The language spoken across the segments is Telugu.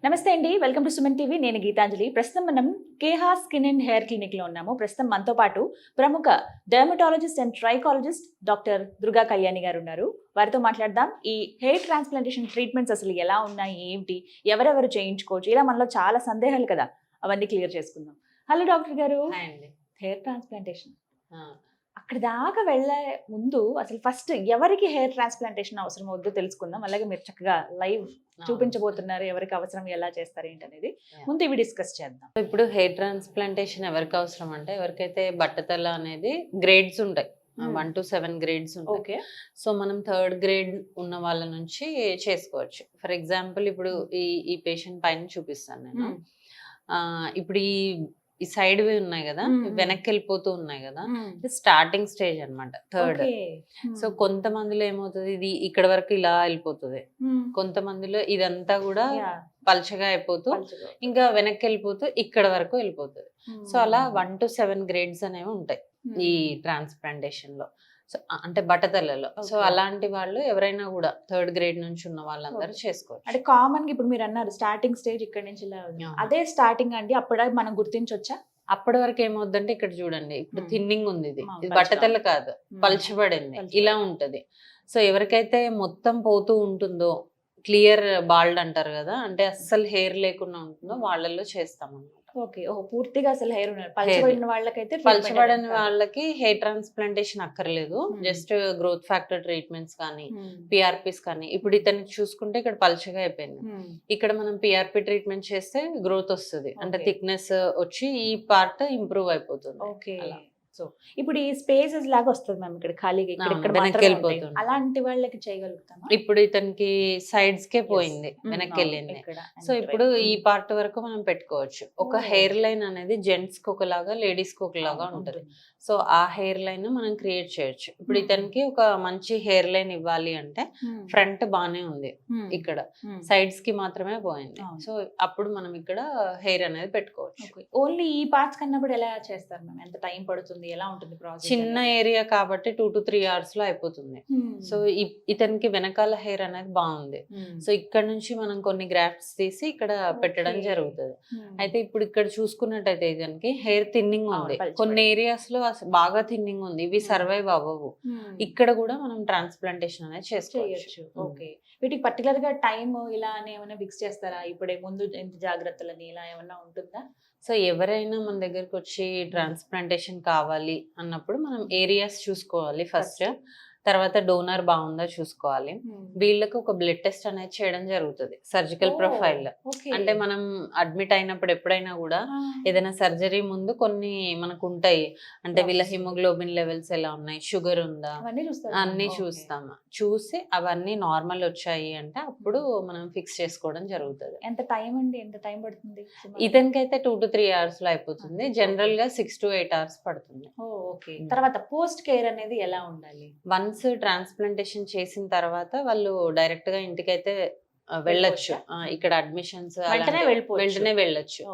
నమస్తే అండి, వెల్కమ్ టు సుమన్ టీవీ. నేను గీతాంజలి. ప్రస్తుతం మనం Keha skin and hair clinic లో ఉన్నాము. ప్రస్తుతం మనతో పాటు ప్రముఖ dermatologist and trichologist doctor Durga Kalyani గారు ఉన్నారు. వారితో మాట్లాడదాం. ఈ హెయిర్ ట్రాన్స్ప్లాంటేషన్ ట్రీట్మెంట్స్ అసలు ఎలా ఉన్నాయి, ఏంటి, ఎవరెవరు చేయించుకోవచ్చు, ఇలా మనలో చాలా సందేహాలు కదా, అవన్నీ క్లియర్ చేసుకుందాం. హలో డాక్టర్ గారు. హెయిర్ ట్రాన్స్ప్లాంటేషన్ అక్కడ దాకా వెళ్ళే ముందు అసలు ఫస్ట్ ఎవరికి హెయిర్ ట్రాన్స్ప్లాంటేషన్ అవసరం వద్దో తెలుసుకుందాం. అలాగే మీరు చక్కగా లైవ్ చూపించబోతున్నారు, ఎవరికి అవసరం, ఎలా చేస్తారు ఏంటనేది ముందు ఇవి డిస్కస్ చేద్దాం. ఇప్పుడు హెయిర్ ట్రాన్స్ప్లాంటేషన్ ఎవరికి అవసరం అంటే, ఎవరికైతే బట్టతల అనేది గ్రేడ్స్ ఉంటాయి, 1 to 7 గ్రేడ్స్ ఉంటాయి. సో మనం 3rd గ్రేడ్ ఉన్న వాళ్ళ నుంచి చేసుకోవచ్చు. ఫర్ ఎగ్జాంపుల్ ఇప్పుడు ఈ పేషెంట్ పైన చూపిస్తాను నేను. ఇప్పుడు ఈ సైడ్ వే ఉన్నాయి కదా, వెనక్కి వెళ్ళిపోతూ ఉన్నాయి కదా, ఇది స్టార్టింగ్ స్టేజ్ అన్నమాట, 3rd. సో కొంతమందిలో ఏమవుతుంది, ఇది ఇక్కడ వరకు ఇలా వెళ్ళిపోతుంది, కొంతమందిలో ఇదంతా కూడా పల్చగా అయిపోతూ ఇంకా వెనక్కి వెళ్ళిపోతూ ఇక్కడ వరకు వెళ్ళిపోతుంది. సో అలా 1 to 7 గ్రేడ్స్ అనేవి ఉంటాయి ఈ ట్రాన్స్ప్లాంటేషన్ లో, సో అంటే బట్టతలలో. సో అలాంటి వాళ్ళు ఎవరైనా కూడా 3rd గ్రేడ్ నుంచి ఉన్న వాళ్ళందరూ చేసుకోవచ్చు. అంటే కామన్ గా ఇప్పుడు మీరు అన్నారు స్టార్టింగ్ స్టేజ్ ఇక్కడ నుంచి అదే స్టార్టింగ్ అండి, అప్పుడే మనం గుర్తించవచ్చా? అప్పటి వరకు ఏమవుద్దంటే, ఇక్కడ చూడండి, ఇప్పుడు థిన్నింగ్ ఉంది, ఇది బట్టతల కాదు, పల్చబడింది, ఇలా ఉంటది. సో ఎవరికైతే మొత్తం పోతూ ఉంటుందో, క్లియర్ బాల్డ్ అంటారు కదా, అంటే అస్సలు హెయిర్ లేకుండా ఉంటుందో వాళ్ళల్లో చేస్తాం అన్నమాట. ఓకే, పూర్తిగా అసలు హెయిర్ పల్చబడిన వాళ్ళకైతే, పల్చబడిన వాళ్ళకి హెయిర్ ట్రాన్స్ప్లాంటేషన్ అక్కర్లేదు. జస్ట్ గ్రోత్ ఫ్యాక్టర్ ట్రీట్మెంట్స్ కానీ, పిఆర్పిస్ కానీ. ఇప్పుడు ఇతనికి చూసుకుంటే ఇక్కడ పల్చగా అయిపోయింది, ఇక్కడ మనం పిఆర్పి ట్రీట్మెంట్ చేస్తే గ్రోత్ వస్తుంది, అంటే థిక్నెస్ వచ్చి ఈ పార్ట్ ఇంప్రూవ్ అయిపోతుంది. ఓకే, సో ఇప్పుడు ఈ స్పేసెస్ లాగా వస్తుంది మ్యామ్, ఇక్కడ ఖాళీగా వెనక్కి వెళ్ళిపోతుంది. అలాంటి వాళ్ళకి చేయగలుగుతాం. ఇప్పుడు ఇతనికి సైడ్స్ కే పోయింది, వెనక్కి వెళ్ళింది. సో ఇప్పుడు ఈ పార్ట్ వరకు మనం పెట్టుకోవచ్చు. ఒక హెయిర్ లైన్ అనేది జెంట్స్ కి ఒకలాగా, లేడీస్ కి ఒకలాగా ఉంటుంది. సో ఆ హెయిర్ లైన్ మనం క్రియేట్ చేయొచ్చు. ఇప్పుడు ఇతనికి ఒక మంచి హెయిర్ లైన్ ఇవ్వాలి అంటే, ఫ్రంట్ బానే ఉంది, ఇక్కడ సైడ్స్ కి మాత్రమే పోయింది. సో అప్పుడు మనం ఇక్కడ హెయిర్ అనేది పెట్టుకోవచ్చు. ఓన్లీ ఈ పార్ట్స్ కన్నప్పుడు ఎలా చేస్తారు మ్యామ్? ఎంత టైం పడుతుంది, ఎలా ఉంటుంది ప్రాసెస్? చిన్న ఏరియా కాబట్టి 2 to 3 hours లో అయిపోతుంది. సో ఇతనికి వెనకాల హెయిర్ అనేది బాగుంది. సో ఇక్కడ నుంచి మనం కొన్ని గ్రాఫ్ట్స్ తీసి ఇక్కడ పెట్టడం జరుగుతుంది. అయితే ఇప్పుడు ఇక్కడ చూసుకున్నట్టయితే ఇతనికి హెయిర్ థిన్నింగ్ ఉంది, కొన్ని ఏరియాస్ లో బాగా థిన్నింగ్ ఉంది, ఇవి సర్వైవ్ అవ్వవు. ఇక్కడ కూడా మనం ట్రాన్స్ప్లాంటేషన్ అనేది చేసుకోవచ్చు. ఓకే, వీటికి పర్టికులర్ గా టైం ఇలా ఏమైనా ఫిక్స్ చేస్తారా? ఇప్పుడే ముందు ఎంత జాగ్రత్తలని ఇలా ఏమైనా ఉంటుందా? సో ఎవరైనా మన దగ్గరకు వచ్చి ట్రాన్స్ప్లాంటేషన్ కావాలి అన్నప్పుడు మనం ఏరియాస్ చూసుకోవాలి ఫస్ట్, తర్వాత డోనర్ బాగుందా చూసుకోవాలి. వీళ్ళకి ఒక బ్లడ్ టెస్ట్ అనేది చేయడం జరుగుతుంది, సర్జికల్ ప్రొఫైల్. అంటే మనం అడ్మిట్ అయినప్పుడు ఎప్పుడైనా కూడా ఏదైనా సర్జరీ ముందు కొన్ని మనకు ఉంటాయి, అంటే వీళ్ళ హిమోగ్లోబిన్ లెవెల్స్ ఎలా ఉన్నాయి, షుగర్ ఉందా, అన్ని చూస్తాము. చూసి అవన్నీ నార్మల్ వచ్చాయి అంటే అప్పుడు మనం ఫిక్స్ చేసుకోవడం జరుగుతుంది. ఎంత టైం అండి, ఎంత టైం పడుతుంది? ఇతనికైతే 2 to 3 hours లో అయిపోతుంది, జనరల్ గా 6 to 8 hours పడుతుంది. ఓకే, తర్వాత పోస్ట్ కేర్ అనేది ఎలా ఉండాలి? వన్స్ ట్రాన్స్ప్లాంటేషన్ చేసిన తర్వాత వాళ్ళు డైరెక్ట్ గా ఇంటికైతే వెళ్ళొచ్చు. ఇక్కడ అడ్మిషన్స్ వెంటనే వెళ్ళొచ్చు,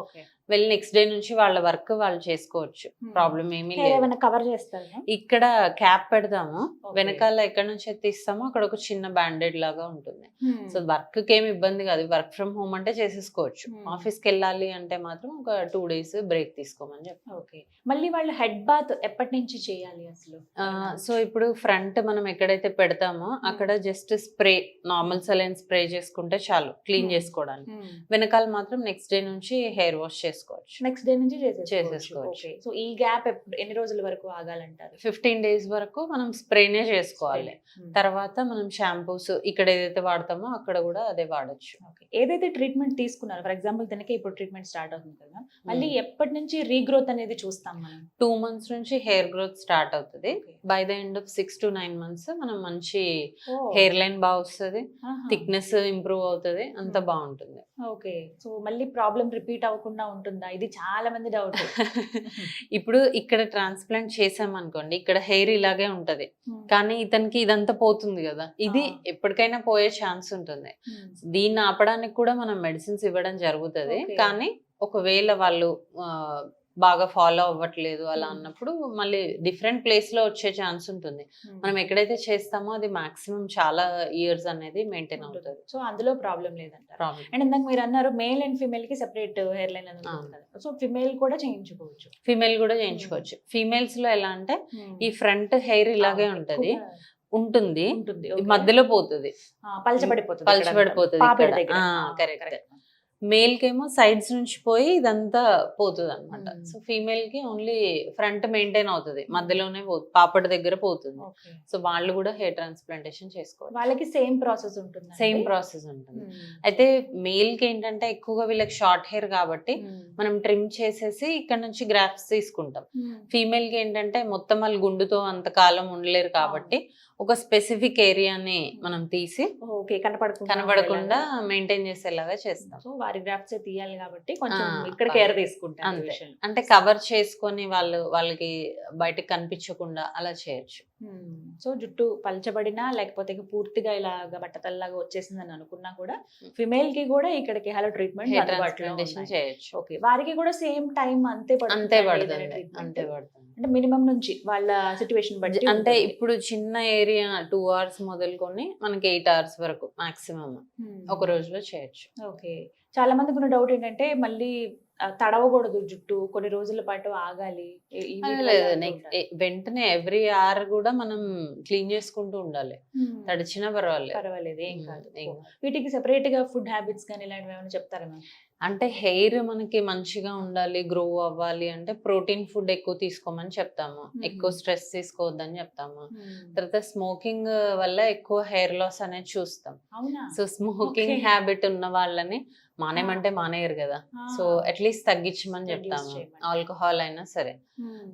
వెళ్ళి నెక్స్ట్ డే నుంచి వాళ్ళ వర్క్ వాళ్ళు చేసుకోవచ్చు, ప్రాబ్లం ఏమీ లేదు. కవర్ చేస్తారు, ఇక్కడ క్యాప్ పెడతాము, వెనకాల ఎక్కడ నుంచి తీస్తామో అక్కడ ఒక చిన్న బ్యాండెడ్ లాగా ఉంటుంది. సో వర్క్ కి ఏమి ఇబ్బంది కాదు, వర్క్ ఫ్రమ్ హోమ్ అంటే చేసేసుకోవచ్చు. ఆఫీస్ కి వెళ్ళాలి అంటే మాత్రం ఒక 2 days బ్రేక్ తీసుకోమని చెప్పి. ఓకే, మళ్ళీ వాళ్ళు హెడ్ బాత్ ఎప్పటి నుంచి చేయాలి అసలు? సో ఇప్పుడు ఫ్రంట్ మనం ఎక్కడైతే పెడతామో అక్కడ just spray, normal saline spray చేసుకుంటే చాలు క్లీన్ చేసుకోవడానికి. వెనకాల మాత్రం నెక్స్ట్ డే నుంచి హెయిర్ వాష్ చేసుకోవచ్చు, నెక్స్ట్ డే నుంచి చేసేసుకోవచ్చు. సో ఈ గ్యాప్ ఎన్ని రోజుల వరకు ఆగాలంటారు? 15 days వరకు మనం స్ప్రేనే చేసుకోవాలి. తర్వాత మనం షాంపూస్ ఇక్కడ ఏదైతే వాడతామో అక్కడ కూడా అదే వాడచ్చు. ఏదైతే ట్రీట్మెంట్ తీసుకున్నారు, ఫర్ ఎగ్జాంపుల్ దీనికి ఇప్పుడు ట్రీట్మెంట్ స్టార్ట్ అవుతుంది కదా, మళ్ళీ ఎప్పటి నుంచి రీగ్రోత్ అనేది చూస్తాం మనం? 2 months నుంచి హెయిర్ గ్రోత్ స్టార్ట్ అవుతుంది. By the end of 6 to 9 months మనం మంచి హెయిర్ లైన్ బాగా వస్తుంది, థిక్నెస్ ఇంప్రూవ్ అవుతుంది, అంత బాగుంటుంది. ఓకే, సో మళ్ళీ ప్రాబ్లం రిపీట్ అవ్వకుండా ఉంటుందా? ఇది చాలా మంది డౌట్. ఇప్పుడు ఇక్కడ ట్రాన్స్ప్లాంట్ చేసాం అనుకోండి, ఇక్కడ హెయిర్ ఇలాగే ఉంటది, కానీ ఇతనికి ఇదంతా పోతుంది కదా, ఇది ఎప్పటికైనా పోయే ఛాన్స్ ఉంటుంది. దీన్ని ఆపడానికి కూడా మనం మెడిసిన్స్ ఇవ్వడం జరుగుతుంది. కానీ ఒకవేళ వాళ్ళు బాగా ఫాలో అవ్వట్లేదు అలా Hmm. అన్నప్పుడు మళ్ళీ డిఫరెంట్ ప్లేస్ లో వచ్చే ఛాన్స్ ఉంటుంది. మనం ఎక్కడైతే చేస్తామో అది మాక్సిమం చాలా ఇయర్స్ అనేది మెయింటైన్ అవుతుంది. సో అందులో ప్రాబ్లం లేదంటారు. ప్రాబ్లం అండ్ ఇందాక మీరు అన్నారు మేల్ అండ్ ఫిమేల్ కి సెపరేట్ హెయిర్ లైన్ అనేది ఉంటుంది కదా. సో ఫిమేల్ కూడా చేయించుకోవచ్చు. ఫీమేల్ కూడా చేయించుకోవచ్చు. ఫీమేల్స్ లో ఎలా అంటే ఈ ఫ్రంట్ హెయిర్ ఇలాగే ఉంటది, ఉంటుంది, ఉంటుంది ఈ మధ్యలో పోతుంది, పలచబడిపోతుంది పలచబడిపోతుంది పాపిడి ఇక్కడ. దగ్గర. కరెక్ట్. మేల్ కేమో సైడ్స్ నుంచి పోయి ఇదంతా పోతుంది అనమాట. Hmm. సో ఫీమేల్ కి ఓన్లీ ఫ్రంట్ మెయింటైన్ అవుతుంది, మధ్యలోనే పాపడి దగ్గర పోతుంది. సో వాళ్ళు కూడా హెయిర్ ట్రాన్స్ప్లాంటేషన్ చేసుకోవాలి. వాళ్ళకి సేమ్ ప్రాసెస్ ఉంటుంది. సేమ్ ప్రాసెస్ ఉంటుంది. అయితే మేల్ కి ఏంటంటే ఎక్కువగా వీళ్ళకి షార్ట్ హెయిర్ కాబట్టి మనం ట్రిమ్ చేసేసి ఇక్కడ నుంచి గ్రాఫ్ట్స్ తీసుకుంటాం. ఫీమేల్ కి ఏంటంటే మొత్తం వాళ్ళు గుండుతో అంతకాలం ఉండలేరు కాబట్టి ఒక స్పెసిఫిక్ ఏరియాని మనం తీసి కనబడకుండా మెయింటైన్ చేసేలాగా చేస్తాం. సో వారి గ్రాఫ్ట్స్ తీయాలి కాబట్టి కొంచెం ఇక్కడ కేర్ తీసుకుంటాం. అంతే, అంటే కవర్ చేసుకొని వాళ్ళకి బయటకు కనిపించకుండా అలా చేయొచ్చు. సో జుట్టు పలచబడినా లేకపోతే పూర్తిగా ఇలాగా బట్టతల్లాగా వచ్చేసిందని అనుకున్నా కూడా ఫిమేల్ కి కూడా ఇక్కడికి హలో ట్రీట్మెంట్ చేయొచ్చు. ఓకే, వారికి కూడా సేమ్ టైం అంతే పడుతుంది. అంటే మినిమం నుంచి వాళ్ళ సిచ్యువేషన్ బట్టి. అంటే ఇప్పుడు చిన్న ఏరియా 2 hours మొదలుకొని మనకి 8 hours వరకు మాక్సిమం ఒక రోజులో చేయొచ్చు. ఓకే, చాలా మందికి ఉన్న డౌట్ ఏంటంటే మళ్ళీ తడవకూడదు జుట్టు, కొన్ని రోజుల పాటు ఆగాలి. వెంటనే ఎవ్రీ hour కూడా మనం క్లీన్ చేసుకుంటూ ఉండాలి, తడిచినా పర్వాలేదు, ఏం కాదు. వీటికి సెపరేట్ గా ఫుడ్ హ్యాబిట్స్ కానీ ఇలాంటివి ఏమైనా చెప్తారా మ్యామ్? అంటే హెయిర్ మనకి మంచిగా ఉండాలి, గ్రో అవ్వాలి అంటే ప్రోటీన్ ఫుడ్ ఎక్కువ తీసుకోమని చెప్తాము, ఎక్కువ స్ట్రెస్ తీసుకోవద్దని చెప్తాము. తర్వాత స్మోకింగ్ వల్ల ఎక్కువ హెయిర్ లాస్ అనేది చూస్తాం. సో స్మోకింగ్ హ్యాబిట్ ఉన్న వాళ్ళని మానేమంటే మానేయరు కదా, సో అట్లీస్ట్ తగ్గించమని చెప్తాము, ఆల్కహాల్ అయినా సరే.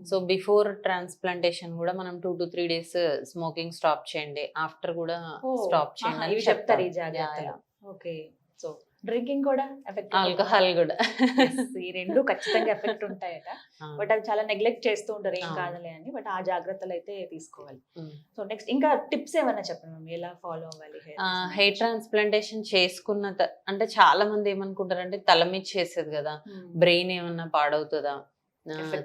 సో బిఫోర్ ట్రాన్స్ప్లాంటేషన్ కూడా మనం 2 to 3 days స్మోకింగ్ స్టాప్ చేయండి, ఆఫ్టర్ కూడా స్టాప్ చేయండి అని చెప్తారు. ఓకే, సో డ్రింకింగ్ కూడా ఎఫెక్ట్, ఆల్కహాల్ కూడా, ఈ రెండు ఖచ్చితంగా ఎఫెక్ట్ ఉంటాయట. బట్ అది చాలా నెగ్లెక్ట్ చేస్తూ ఉంటారు, ఏం కాదులే అని. బట్ ఆ జాగ్రత్తలు అయితే తీసుకోవాలి. సో నెక్స్ట్ ఇంకా టిప్స్ ఏమైనా చెప్పండి, ఎలా ఫాలో అవ్వాలి హెయిర్ ట్రాన్స్ప్లాంటేషన్ చేసుకున్న అంటే చాలా మంది ఏమనుకుంటారంటే తల మీద చేసేది కదా, బ్రెయిన్ ఏమన్నా పాడవుతుందా,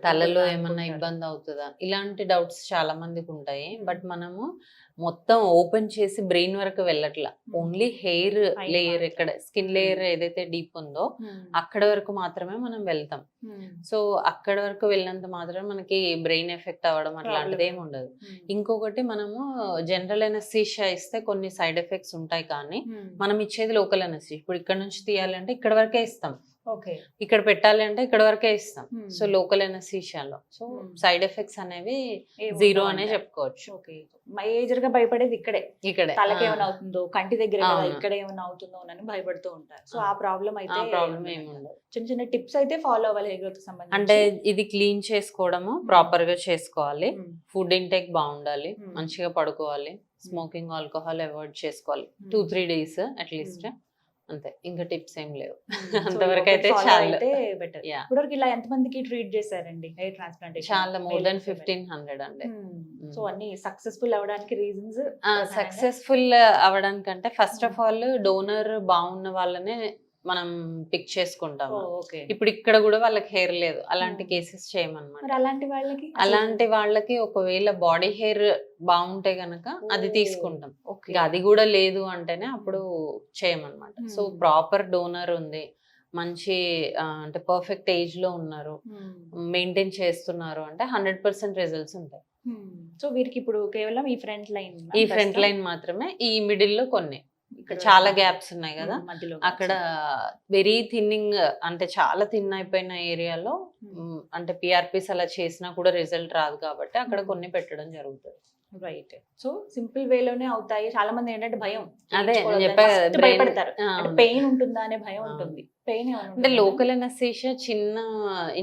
తలలో ఏమన్నా ఇబ్బంది అవుతుందా, ఇలాంటి డౌట్స్ చాలా మందికి ఉంటాయి. బట్ మనము మొత్తం ఓపెన్ చేసి బ్రెయిన్ వరకు వెళ్ళట్లా, ఓన్లీ హెయిర్ లేయర్, ఇక్కడ స్కిన్ లేయర్ ఏదైతే డీప్ ఉందో అక్కడ వరకు మాత్రమే మనం వెళ్తాం. సో అక్కడ వరకు వెళ్ళినంత మాత్రమే మనకి బ్రెయిన్ ఎఫెక్ట్ అవ్వడం అట్లాంటిది ఏమి ఉండదు. ఇంకొకటి, మనము జనరల్ అనెస్థీషియా ఇస్తే కొన్ని సైడ్ ఎఫెక్ట్స్ ఉంటాయి, కానీ మనం ఇచ్చేది లోకల్ అనెస్థీషియా. ఇప్పుడు ఇక్కడ నుంచి తీయాలంటే ఇక్కడ వరకే ఇస్తాం, ఇక్కడ పెట్టాలి అంటే ఇక్కడ వరకే ఇస్తాం. సో లోకల్ అనెస్థీషియాలో సో సైడ్ ఎఫెక్ట్స్ అనేవి 0 అనే చెప్పుకోవచ్చు. మేజర్ గా భయపడేది ఇక్కడే, తలకి ఏమైనా ఇక్కడ అవుతుందో, కంటి దగ్గర ఇక్కడ ఏమైనా అవుతుందో అని భయపడుతూ ఉంటారు. సో ఆ ప్రాబ్లం అయితే ఏమి ఉండదు. చిన్న చిన్న టిప్స్ అయితే ఫాలో అవ్వాలి హెయిర్ గ్రోత్ సంబంధించి. అంటే ఇది క్లీన్ చేసుకోవడము ప్రాపర్ గా చేసుకోవాలి, ఫుడ్ ఇంటేక్ బాగుండాలి, మంచిగా పడుకోవాలి, స్మోకింగ్ ఆల్కహాల్ అవాయిడ్ చేసుకోవాలి 2-3 days అట్లీస్ట్. అంతే, ఇంకా టిప్స్ ఏం లేవు. అంతవరకు అయితే చాలా బెటర్. ఇప్పటివరకు ఇలా ఎంత మందికి ట్రీట్ చేశారండి హెయిర్ ట్రాన్స్ప్లాంటేషన్? చాలా, మోర్ దెన్ 1500 అండి. సో అన్ని సక్సెస్ఫుల్ అవ్వడానికి రీజన్స్, సక్సెస్ఫుల్ అవ్వడానికంటే ఫస్ట్ ఆఫ్ ఆల్ డోనర్ బాగున్న వాళ్ళనే మనం పిక్ చేసుకుంటాము. ఇప్పుడు ఇక్కడ కూడా వాళ్ళకి హెయిర్ లేదు, అలాంటి కేసెస్ చేయమన్నమాట. అలాంటి వాళ్ళకి ఒకవేళ బాడీ హెయిర్ బాగుంటే గనక అది తీసుకుంటాం. అది కూడా లేదు అంటేనే అప్పుడు చేయమన్నమాట. సో ప్రాపర్ డోనర్ ఉంది, మంచి అంటే పర్ఫెక్ట్ ఏజ్ లో ఉన్నారు, మెయింటైన్ చేస్తున్నారు అంటే 100% రిజల్ట్స్ ఉంటాయి. సో వీరికి ఇప్పుడు కేవలం ఈ ఫ్రంట్ లైన్ మాత్రమే, ఈ మిడిల్ లో కొన్ని చాలా గ్యాప్స్ ఉన్నాయి కదా, అక్కడ వెరీ థిన్నింగ్ అంటే చాలా థిన్ అయిపోయిన ఏరియాలో అంటే పిఆర్పిస్ అలా చేసినా కూడా రిజల్ట్ రాదు కాబట్టి అక్కడ కొన్ని పెట్టడం జరుగుతుంది. రైట్. సో సింపుల్ వేలోనే అవుతాయి. చాలా మంది ఏంటంటే భయం, అదే భయపడతారు, పెయిన్ ఉంటుందా అనే భయం ఉంటుంది. పెయిన్ అంటే లోకల్ అనెస్థీషియా చిన్న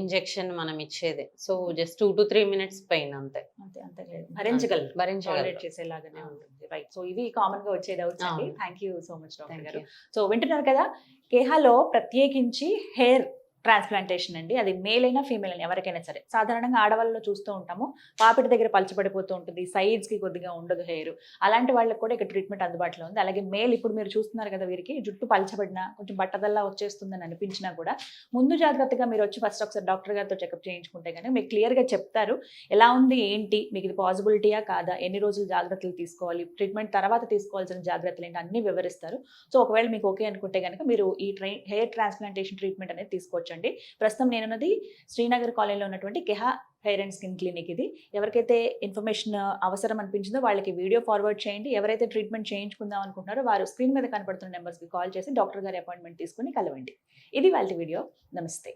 ఇంజెక్షన్ మనం ఇచ్చేది, so just 2 to 3 minutes pain అంతే, భరించగలరు చేసేలాగానే ఉంటుంది. రైట్. సో ఇవి కామన్ గా వచ్చే డౌట్స్ అండి. Thank you so much doctor గారు. సో వింటున్నారు కదా, కేహాలో ప్రత్యేకించి హెయిర్ ట్రాన్స్ప్లాంటేషన్ అండి. అది మేల్ అయినా ఫీమేల్ అయినా ఎవరికైనా సరే. సాధారణంగా ఆడవాళ్ళలో చూస్తూ ఉంటాము. పాపిట దగ్గర పలచబడిపోతూ ఉంటుంది. సైడ్స్‌కి కొద్దిగా ఉండదు హెయిర్. అలాంటి వాళ్ళకి కూడా ఇక్కడ ట్రీట్మెంట్ అందుబాటులో ఉంది. అలాగే మేల్ ఇప్పుడు మీరు చూస్తున్నారు కదా, వీరికి జుట్టు పలచబడినా కొంచెం బట్టదల్లా వచ్చేస్తుందని అనిపించినా కూడా ముందు జాగ్రత్తగా మీరు వచ్చి ఫస్ట్ ఒకసారి డాక్టర్ గారితో చెకప్ చేయించుకుంటే కనుక మీకు క్లియర్‌గా చెప్తారు. ఎలా ఉంది, ఏంటి, మీకు ఇది పాసిబిలిటీయా కాదా, ఎన్ని రోజులు జాగ్రత్తలు తీసుకోవాలి, ట్రీట్మెంట్ తర్వాత తీసుకోవాల్సిన జాగ్రత్తలు ఏంటి అన్నీ వివరిస్తారు. సో ఒకవేళ మీకు ఓకే అనుకుంటే కనుక మీరు ఈ హెయిర్ ట్రాన్స్ప్లాంటేషన్ ట్రీట్మెంట్ అనేది తీసుకోవచ్చండి. ప్రస్తుతం నేనున్నది శ్రీనగర్ కాలనీలో ఉన్నటువంటి కెహా హెయిర్ అండ్ స్కిన్ క్లినిక్ ఇది. ఎవరికైతే ఇన్ఫర్మేషన్ అవసరం అనిపించిందో వాళ్ళకి వీడియో ఫార్వర్డ్ చేయండి. ఎవరైతే ట్రీట్మెంట్ చేయించుకుందాం అనుకుంటున్నారో వారు స్క్రీన్ మీద కనపడుతున్న నెంబర్స్కి కాల్ చేసి డాక్టర్ గారి అపాయింట్మెంట్ తీసుకుని కలవండి. ఇది వాళ్ళ వీడియో. నమస్తే.